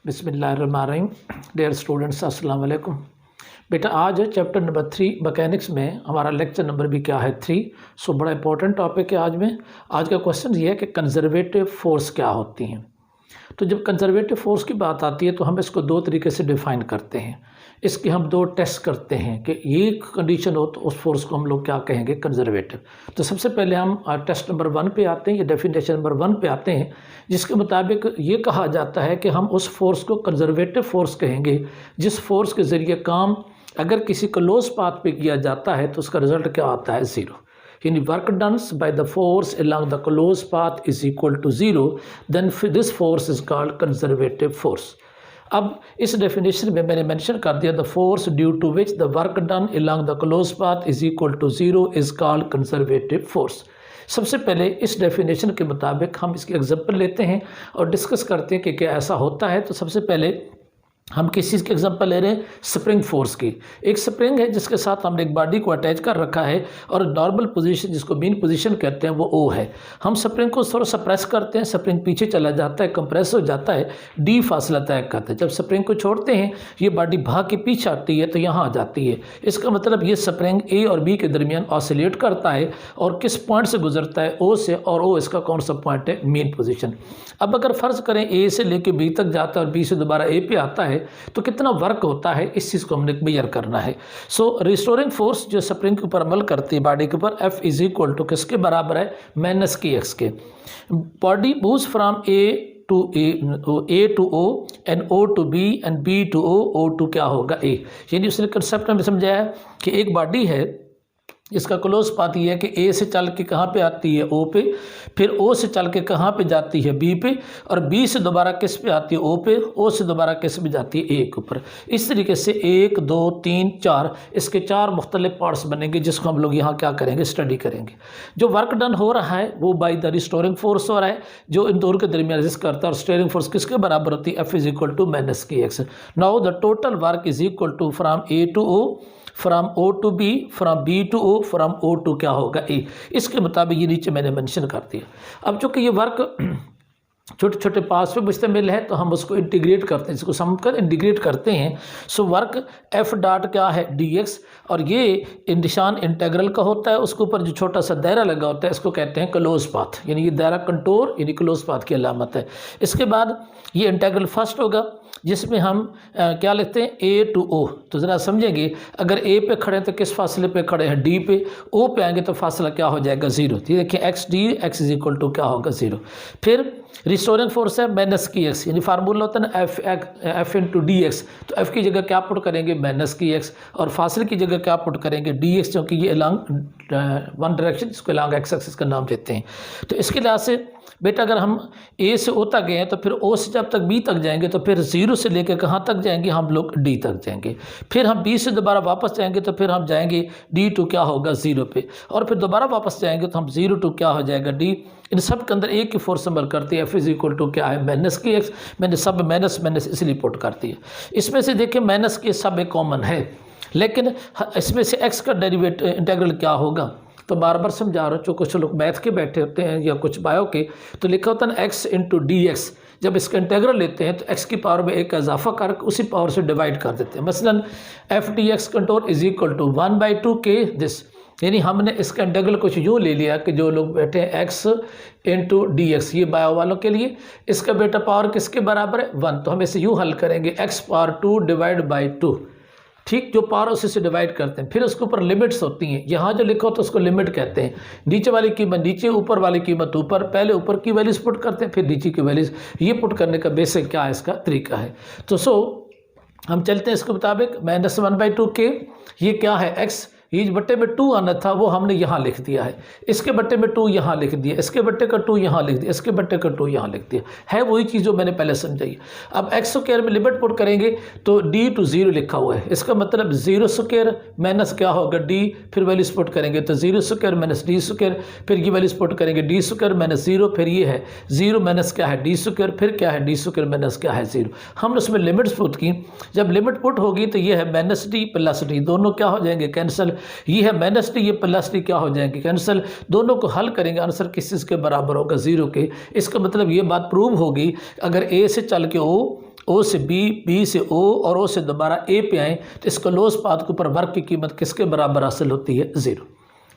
बिस्मिल्लाहिर्रहमानिर्रहीम। Dear students, अस्सलाम वालेकुम। बेटा आज है चैप्टर नंबर 3 मैकेनिक्स में हमारा लेक्चर नंबर भी क्या है 3। सो बड़ा इंपॉर्टेंट टॉपिक है आज में। आज का क्वेश्चन ये है कि कंजर्वेटिव फोर्स क्या होती हैं। तो जब कंजर्वेटिव फोर्स की बात आती है तो हम इसको दो तरीके से डिफ़ाइन करते हैं। इसके हम दो टेस्ट करते हैं कि ये कंडीशन हो तो उस फोर्स को हम लोग क्या कहेंगे, कंजर्वेटिव। तो सबसे पहले हम टेस्ट नंबर 1 पे आते हैं, या डेफिनेशन नंबर 1 पे आते हैं, जिसके मुताबिक ये कहा जाता है कि हम उस फोर्स को कंजर्वेटिव फोर्स कहेंगे जिस फोर्स के ज़रिए काम अगर किसी क्लोज पाथ पे किया जाता है तो उसका रिजल्ट क्या आता है, ज़ीरो। यानी work done by the force along the close path is equal to zero, then this force is called conservative force. अब इस डेफिनेशन में मैंने मेंशन कर दिया, the force due to which the work done along the close path is equal to zero is called conservative force. सबसे पहले इस definition के मुताबिक हम इसकी एग्जांपल लेते हैं और डिस्कस करते हैं कि क्या ऐसा होता है। तो सबसे पहले हम किस चीज़ की एग्जांपल ले रहे हैं, स्प्रिंग फोर्स की। एक स्प्रिंग है जिसके साथ हमने एक बॉडी को अटैच कर रखा है और नॉर्मल पोजीशन जिसको मीन पोजीशन कहते हैं वो ओ है। हम स्प्रिंग को थोड़ा सा प्रेस करते हैं, स्प्रिंग पीछे चला जाता है, कंप्रेस हो जाता है, डी फासला तय करते हैं। जब स्प्रिंग को छोड़ते हैं ये बॉडी भाग के पीछे आती है तो यहाँ आ जाती है। इसका मतलब ये स्प्रिंग ए और बी के दरमियान ऑसिलेट करता है और किस पॉइंट से गुजरता है, ओ से, और ओ इसका कौन सा पॉइंट है, मीन पोजीशन। अब अगर फ़र्ज़ करें ए से लेके बी तक जाता है और बी से दोबारा ए पे आता है तो कितना वर्क होता है, इस चीज़ को हमने मेजर करना है। सो रिस्टोरिंग फोर्स जो स्प्रिंग के ऊपर अमल करती है बॉडी के ऊपर, एफ इज इक्वल टू किसके बराबर है, माइनस की एक्स के। Body moves from A to O and O to B and B to O to क्या होगा, ए। यानी उसने कंसेप्ट में समझाया कि एक बॉडी है इसका क्लोज पाथ ये है कि ए से चल के कहाँ पे आती है, ओ पे, फिर ओ से चल के कहाँ पे जाती है, बी पे, और बी से दोबारा किस पे आती है, ओ पे, ओ से दोबारा किस पे जाती है, ए के ऊपर। इस तरीके से 1 2 3 4 इसके 4 मुख्तलिफ पार्ट्स बनेंगे जिसको हम लोग यहाँ क्या करेंगे, स्टडी करेंगे। जो वर्क डन हो रहा है वो बाई द रिस्टोरिंग फोर्स हो रहा है जो इन दोनों के दरमियान रेजिस्ट करता है, और स्टीयरिंग फोर्स किसके बराबर होती है, F is equal to minus K X. Now the total work is equal to from A to O, from O to B, from B to O, from O to क्या होगा, ए। इसके मुताबिक ये नीचे मैंने मेंशन कर दिया। अब चूँकि ये वर्क छोटे छोटे पार्ट्स पे मुश्तमिल है तो हम उसको इंटीग्रेट करते हैं, इसको समझकर इंटीग्रेट करते हैं। सो वर्क एफ डॉट क्या है, डी एक्स, और ये निशान इंटेग्रल का होता है, उसके ऊपर जो छोटा सा दायरा लगा होता है इसको कहते हैं क्लोज पाथ, यानी ये दायरा कंटोर यानी क्लोज पाथ की अलामत है। इसके बाद ये इंटेग्रल फर्स्ट होगा जिसमें हम क्या लिखते हैं, ए टू ओ। तो ज़रा समझेंगे, अगर ए पे खड़े हैं तो किस फासले पे खड़े हैं, डी पे, ओ पे आएंगे तो फासला क्या हो जाएगा, ज़ीरो। ये देखिए X D X is equal to क्या होगा, ज़ीरो। फिर रिस्टोरिंग फोर्स है माइनस की एक्स, यानी फार्मूला होता है ना एफ इंटू डी एक्स। तो एफ की जगह क्या पुट करेंगे, माइनस की एक्स, और फासले की जगह क्या पुट करेंगे, डी एक्स, क्योंकि ये अलॉन्ग वन डायरेक्शन जिसको अलॉन्ग एक्स एक्सिस का नाम देते हैं। तो इसके लिहाज से बेटा अगर हम ए से ओ तक गए हैं तो फिर ओ से जब तक बी तक जाएंगे तो फिर ज़ीरो से लेकर कहाँ तक जाएंगे, हम लोग डी तक जाएंगे। फिर हम बी से दोबारा वापस जाएंगे तो फिर हम जाएंगे डी टू क्या होगा, ज़ीरो पे, और फिर दोबारा वापस जाएंगे तो हम ज़ीरो टू क्या हो जाएगा, डी। इन सब के अंदर एक की फोर्स अमल करती है, एफ इज इक्वल टू क्या है, माइनस की एक्स। मैंने सब माइनस माइनस इसलिए पुट करती है। इसमें से देखिए माइनस की सब एक कॉमन है, लेकिन इसमें से एक्स का डेरिवेट इंटेग्रल क्या होगा, तो बार बार समझा रहा हूँ। जो कुछ लोग मैथ के बैठे होते हैं या कुछ बायो के, तो लिखा होता है ना एक्स इंटू डी एक्स। जब इसका इंटेग्रल लेते हैं तो एक्स की पावर में एक का इजाफा करके उसी पावर से डिवाइड कर देते हैं। मसलन F D X control is equal to 1/2 के दिस, यानी हमने इसका इंटेग्रल कुछ यूँ ले लिया कि जो लोग बैठे हैं एक्स इंटू डी एक्स, ये बायो वालों के लिए, इसका बेटा पावर किसके बराबर है, 1। तो हम इसे यूँ हल करेंगे, एक्स पावर 2 डिवाइड बाई 2, ठीक, जो पावर उसी से डिवाइड करते हैं। फिर उसके ऊपर लिमिट्स होती हैं, यहाँ जो लिखा होता है उसको लिमिट कहते हैं। नीचे वाली कीमत नीचे, ऊपर वाली कीमत ऊपर, पहले ऊपर की वैल्यूज पुट करते हैं फिर नीचे की वैल्यूज। ये पुट करने का बेसिक क्या है, इसका तरीका है। तो हम चलते हैं इसके मुताबिक, -1/2 के, ये क्या है, एक्स, ये बट्टे में 2 आना था वो हमने यहाँ लिख दिया है, इसके बट्टे में 2 यहाँ लिख दिया, इसके बट्टे का 2 यहाँ लिख दिया, इसके बट्टे का 2 यहाँ लिख दिया, है वही चीज़ जो मैंने पहले समझाई। अब एक्स स्क्वायर में लिमिट पुट करेंगे तो डी टू 0 लिखा हुआ है, इसका मतलब 0 स्क्वायर माइनस क्या होगा, डी, फिर वैल्यूज पुट करेंगे तो 0 स्क्वायर माइनस डी स्क्वायर, फिर ये वैल्यूज पुट करेंगे डी स्क्वायर माइनस 0, फिर ये है 0 माइनस क्या है, डी स्क्वायर, फिर क्या है, डी स्क्वायर माइनस क्या है, 0। हमने उसमें लिमिट्स पुट की, जब लिमिट पुट होगी तो ये है माइनस डी प्लस डी, दोनों क्या हो जाएंगे, कैंसिल। ये है माइनस डी, ये प्लस डी क्या हो जाएंगे, कैंसिल। दोनों को हल करेंगे, आंसर किस चीज़ के बराबर होगा, 0 के। इसका मतलब ये बात प्रूव होगी, अगर ए से चल के ओ ओ से बी, बी से ओ और ओ से दोबारा ए पे आए तो इस क्लोज पाथ के ऊपर वर्क की कीमत किसके बराबर हासिल होती है? 0।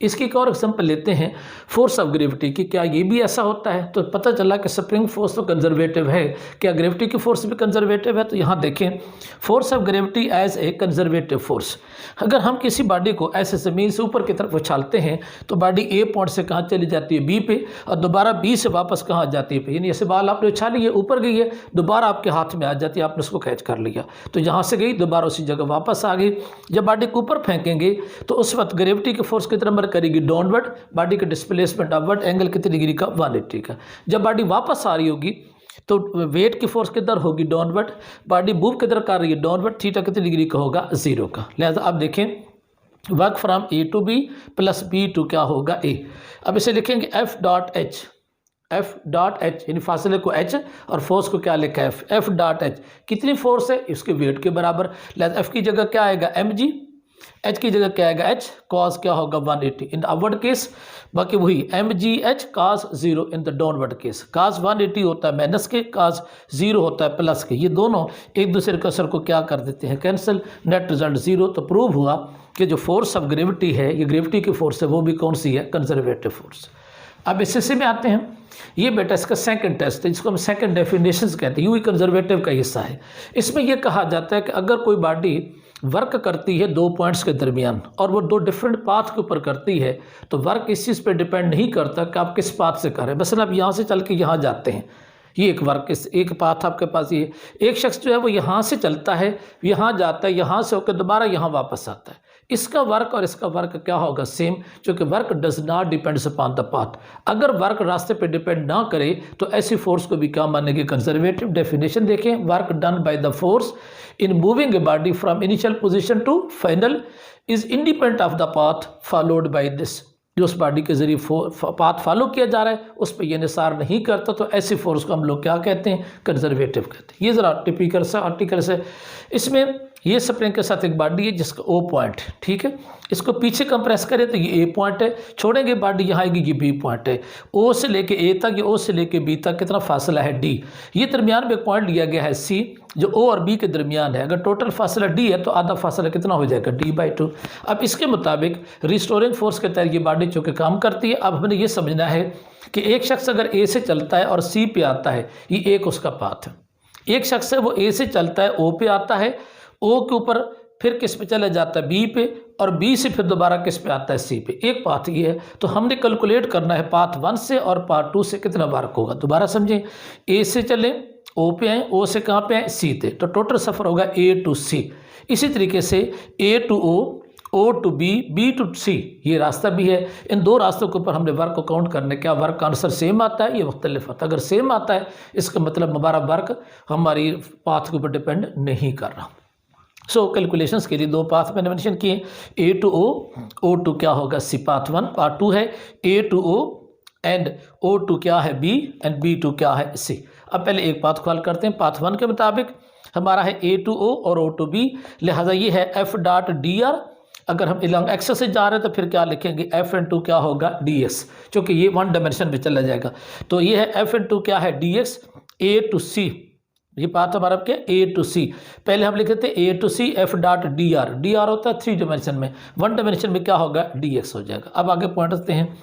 इसकी एक और एग्जांपल लेते हैं फोर्स ऑफ ग्रेविटी की। क्या ये भी ऐसा होता है? तो पता चला कि स्प्रिंग फोर्स तो कंजर्वेटिव है, क्या ग्रेविटी की फोर्स भी कंजर्वेटिव है? तो यहाँ देखें, force of gravity as a conservative force. अगर हम किसी बॉडी को ऐसे ज़मीन से ऊपर की तरफ उछालते हैं तो बॉडी ए पॉइंट से कहाँ चली जाती है? बी पे, और दोबारा बी से वापस कहाँ जाती है? पे। यानी ऐसे बाल आपने उछाली है, ऊपर गई है, दोबारा आपके हाथ में आ जाती है, आपने उसको कैच कर लिया, तो यहाँ से गई, दोबारा उसी जगह वापस आ गई। जब बॉडी को ऊपर फेंकेंगे तो उस वक्त ग्रेविटी की फोर्स कितना वर्क करेगी? डाउनवर्ड। बॉडी का डिस्प्लेसमेंट अपवर्ड, एंगल कितनी डिग्री का? 180 का। जब बॉडी वापस आ रही होगी तो वेट की फोर्स किधर होगी? डाउनवर्ड। बॉडी मूव किधर कर रही है? डाउनवर्ड। थीटा कितनी डिग्री का होगा? 0 का। लिहाजा आप देखें work from A to B plus B to क्या होगा? ए। अब इसे लिखेंगे F dot H, F dot H यानी फासले को एच और फोर्स को क्या लिखा है? एफ। एफ डॉट एच कितनी फोर्स है? इसके वेट के बराबर। लिहाजा एफ की जगह क्या आएगा? एम जी, एच की जगह क्या आएगा? एच। कॉस क्या होगा? 180 इन अपवर्ड केस, बाकी वही M G H cos 0 in the downward case. Cos 180 होता है माइनस के, कॉस 0 होता है प्लस के। ये दोनों एक दूसरे के असर को क्या कर देते हैं? कैंसिल। Net result 0। तो प्रूव हुआ कि जो फोर्स ऑफ ग्रेविटी है, ये ग्रेविटी की फोर्स है, वो भी कौन सी है? Conservative force. अब एसएससी में आते हैं, ये बेटा इसका सेकंड टेस्ट है, जिसको हम सेकंड डेफिनेशंस कहते हैं, यू ही कंजर्वेटिव का हिस्सा है। इसमें यह कहा जाता है कि अगर कोई बॉडी वर्क करती है 2 पॉइंट्स के दरमियान और वो 2 डिफरेंट पाथ के ऊपर करती है तो वर्क इस चीज़ पे डिपेंड नहीं करता कि आप किस पाथ से करें। मसलन आप यहाँ से चल के यहाँ जाते हैं, ये एक वर्क, एक पाथ आपके पास, ये एक शख्स जो है वो यहाँ से चलता है, यहाँ जाता है, यहाँ से होकर दोबारा यहाँ वापस आता है। इसका वर्क और इसका वर्क क्या होगा? सेम, क्योंकि work does not depends upon the path. अगर वर्क रास्ते पे डिपेंड ना करे तो ऐसी फोर्स को भी क्या मानेंगे? कंजर्वेटिव। डेफिनेशन देखें, work done by the force in moving a body from initial position to final is independent of the path followed by this. जो उस बॉडी के जरिए पाथ फॉलो किया जा रहा है उस पर यह निसार नहीं करता, तो ऐसी फोर्स को हम लोग क्या कहते हैं? कंजर्वेटिव कहते हैं। ये ज़रा टिपिकल सा आर्टिकल है। इसमें ये स्प्रिंग के साथ एक बॉडी है जिसका ओ पॉइंट, ठीक है, इसको पीछे कंप्रेस करें तो ये ए पॉइंट है, छोड़ेंगे बॉडी यहाँ आएगी, ये बी पॉइंट है। ओ से लेके ए तक, ये ओ से लेके बी तक कितना फासला है? डी। ये दरमियान में एक पॉइंट लिया गया है सी, जो ओ और बी के दरमियान है। अगर टोटल फासला डी है तो आधा फासला कितना हो जाएगा? d/2। अब इसके मुताबिक रिस्टोरिंग फोर्स के तहत ये बॉडी चूँकि काम करती है। अब हमें ये समझना है कि एक शख्स अगर ए से चलता है और सी पे आता है, ये एक उसका पाथ है। एक शख्स है वो ए से चलता है, ओ पे आता है, ओ के ऊपर फिर किस पे चला जाता है? बी पे, और बी से फिर दोबारा किस पे आता है? सी पे। एक पाथ ये है। तो हमने कैलकुलेट करना है पाथ 1 से और पाथ 2 से कितना वर्क होगा। दोबारा समझें, ए से चले, ओ पे आए, ओ से कहाँ पे आए? सी पे। तो टोटल सफ़र होगा ए टू सी। इसी तरीके से A to O, O to B, B to C, ये रास्ता भी है। इन 2 रास्तों के ऊपर हमने वर्क को काउंट करने, क्या वर्क का आंसर सेम आता है? ये मुख्तलिफ आता है। अगर सेम आता है इसका मतलब हमारा वर्क हमारी पाथ के ऊपर डिपेंड नहीं कर रहा। सो कैलकुलेशंस के लिए 2 पाथ मैंने मेंशन किए, ए टू ओ टू क्या होगा? सी पाथ 1, पार्ट 2 है A to O and O to क्या है? बी, एंड बी टू क्या है? सी। अब पहले एक पाथ ख्याल करते हैं। पाथ 1 के मुताबिक हमारा है ए टू ओ और ओ टू बी, लिहाजा ये है एफ डॉट डी आर। अगर हम इलॉन्ग एक्स से जा रहे हैं तो फिर क्या लिखेंगे? एफ इन टू क्या होगा? डी एक्स, क्योंकि ये 1 डायमेंशन में चला जाएगा। तो ये है एफ इन टू क्या है? D X, A to C. ये पाथ हमारा क्या? A to C. पहले हम लिखे थे A to C F dot D R. D R होता है 3 डायमेंशन में, 1 डायमेंशन में क्या होगा? डी एक्स हो जाएगा। अब आगे पॉइंट रखते हैं,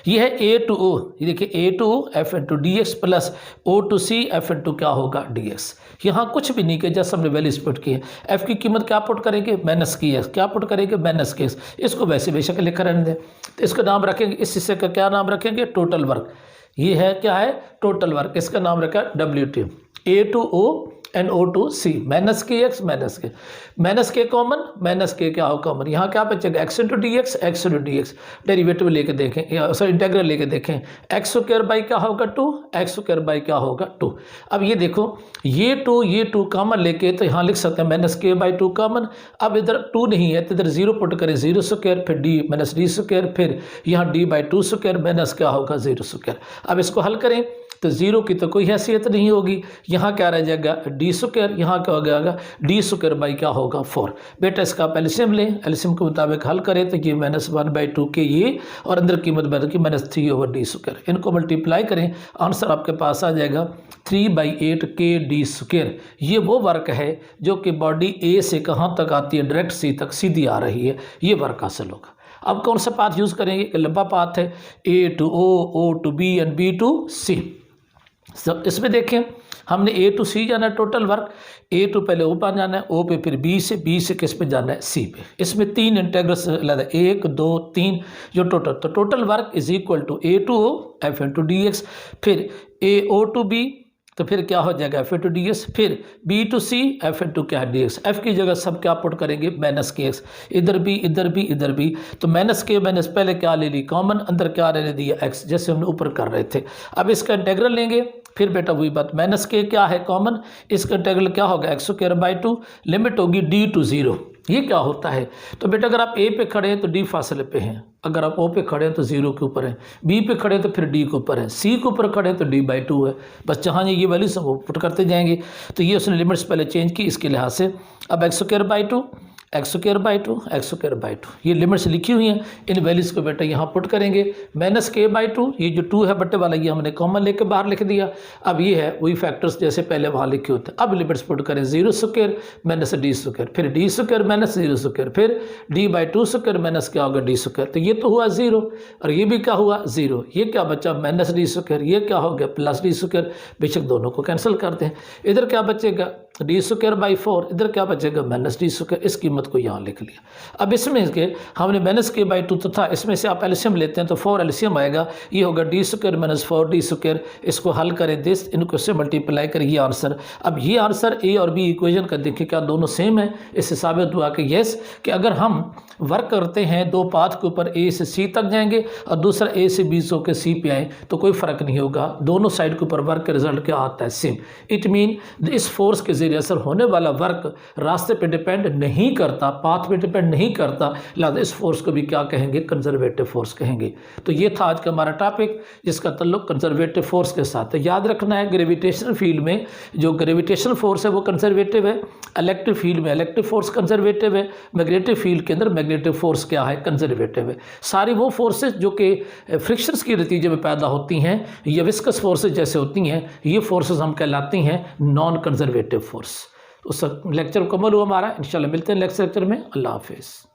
ये है ए टू ओ, ये देखिए A to O F into D X plus O to C F into क्या होगा? D X. यहाँ कुछ भी नहीं किया, जैसे हमने वैल्यूज पुट की है। एफ की कीमत क्या पुट करेंगे? Minus K x. क्या पुट करेंगे? Minus K x. इसको वैसे बेशक लिखा रहने दें। तो इसका नाम रखेंगे, इस हिस्से का क्या नाम रखेंगे? Total work. ये है क्या है? Total work. इसका नाम रखा W T. A to O and O to C, minus K X, minus K common, minus K क्या हो कॉमन, यहाँ क्या बचेगा? X into D X, X into D X. Derivative लेके देखें, सॉरी इंटेग्रल लेके देखें, एक्स स्क्वायर बाई क्या होगा? 2, एक्स स्क्वायर बाई क्या होगा? 2। अब ये देखो, ये 2 कॉमन लेके तो यहाँ लिख सकते हैं माइनस के बाई 2 कॉमन। अब इधर 2 नहीं है तो इधर 0 पुट करें, 0 स्क्वायर, फिर डी माइनस डी स्क्वायर, फिर यहाँ डी बाई 2 स्क्वायर माइनस क्या होगा? 0 स्क्वायर। अब इसको हल करें तो ज़ीरो की तो कोई हैसियत नहीं होगी। यहाँ क्या रह जाएगा डी स्क्वायर, यहाँ क्या हो जाएगा डी स्क्वायर बाई क्या होगा 4। बेटा इसका आप एलसीएम लें, एलसीएम के मुताबिक हल करें तो ये -1/2 के ये और अंदर कीमत बैठ की -3/d स्क्वायर, इनको मल्टीप्लाई करें, आंसर आपके पास आ जाएगा 3/8 के डी स्क्वायर। ये वो वर्क है जो कि बॉडी ए से कहाँ तक आती है, डायरेक्ट सी तक सीधी आ रही है, ये वर्क हासिल होगा। अब कौन सा पाथ यूज़ करेंगे, एक लंबा पाथ है A to O to B and B to C. इसमें देखें हमने ए टू सी जाना है, टोटल वर्क ए टू पहले ओ पर जाना है, ओ पे फिर बी से किस पे जाना है सी पे। इसमें 3 इंटेग्रल्स लेना है 1 2 3 जो टोटल, तो total work is equal to A to O F into D X, फिर ए ओ टू बी तो फिर क्या हो जाएगा एफ टू डी एक्स, फिर B to C F two क्या है डी एक्स। एफ की जगह सब क्या पुट करेंगे -kx, इधर भी इधर भी इधर भी, तो -k मैंने पहले क्या ले ली कॉमन, अंदर क्या ले दिया x, जैसे हमने ऊपर कर रहे थे। अब इसका इंटेग्रल लेंगे, फिर बेटा वही बात -k क्या है कॉमन, इसका इंटेग्रल क्या होगा x²/2, लिमिट होगी d टू 0। ये क्या होता है, तो बेटा अगर आप a पे खड़े हैं तो d फासले पे हैं, अगर आप o पे खड़े हैं तो 0 के ऊपर है, b पे खड़े हैं तो फिर d के ऊपर है, c के ऊपर खड़े हैं तो d/2 है। बस जहाँ ये वैल्यू सब वो पुट करते जाएंगे। तो ये उसने लिमिट्स पहले चेंज की इसके लिहाज से। अब x²/2 ये लिमिट्स लिखी हुई हैं, इन वैल्यूज़ को बेटा यहाँ पुट करेंगे। -k/2 ये जो 2 है बट्टे वाला ये हमने कॉमन लेके बाहर लिख दिया। अब ये है वही फैक्टर्स जैसे पहले वहाँ लिखे होते हैं। अब लिमिट्स पुट करें 0² -d², फिर d² -0², फिर d/2² माइनस क्या होगा d², तो ये तो हुआ 0 और ये भी क्या हुआ 0, ये क्या बचा -d², ये क्या हो गया +d²। बेशक दोनों को कैंसिल करते हैं, इधर क्या बचेगा d²/4, इधर क्या बचेगा -d²। इस कीमत को यहाँ लिख लिया। अब इसमें इसके हमने -k/2 तथा इसमें से आप एलसीएम लेते हैं तो 4 एलसीएम आएगा, ये होगा d² - 4d²। इसको हल करें दिस, इनको से मल्टीप्लाई करें, ये आंसर। अब ये आंसर ए और बी इक्वेशन का देखिए क्या दोनों सेम है। इससे साबित हुआ कि यस कि अगर हम वर्क करते हैं दो पाथ के ऊपर ए से सी तक जाएंगे और दूसरा ए से बी से सी पे आए तो कोई फ़र्क नहीं होगा, दोनों साइड के ऊपर वर्क का रिजल्ट क्या आता है सेम। इट मीन इस फोर्स के जरिए असर होने वाला वर्क रास्ते पे डिपेंड नहीं करता, पाथ पे डिपेंड नहीं करता, लिहाजा इस फोर्स को भी क्या कहेंगे कंजर्वेटिव फोर्स कहेंगे। तो ये था आज का हमारा टॉपिक जिसका ताल्लुक कंजर्वेटिव फोर्स के साथ। तो याद रखना है ग्रेविटेशनल फील्ड में जो ग्रेविटेशनल फोर्स है वो कंजर्वेटिव है, इलेक्ट्रिक फील्ड में इलेक्ट्रिक फोर्स कंजर्वेटिव है, मैग्नेटिक फील्ड के अंदर मैग्नेटिक फोर्स क्या है कंजर्वेटिव है। सारी वो फोर्सेस जो कि फ्रिक्शंस के नतीजे में पैदा होती हैं या विस्कस फोर्सेस जैसे होती हैं, ये फोर्सेस हम कहलाती हैं नॉन कंजर्वेटिव फोर्स। उस लेक्चर मुकम्मल हुआ हमारा, इंशाल्लाह मिलते हैं नेक्स्ट लेक्चर में। अल्लाह हाफिज़।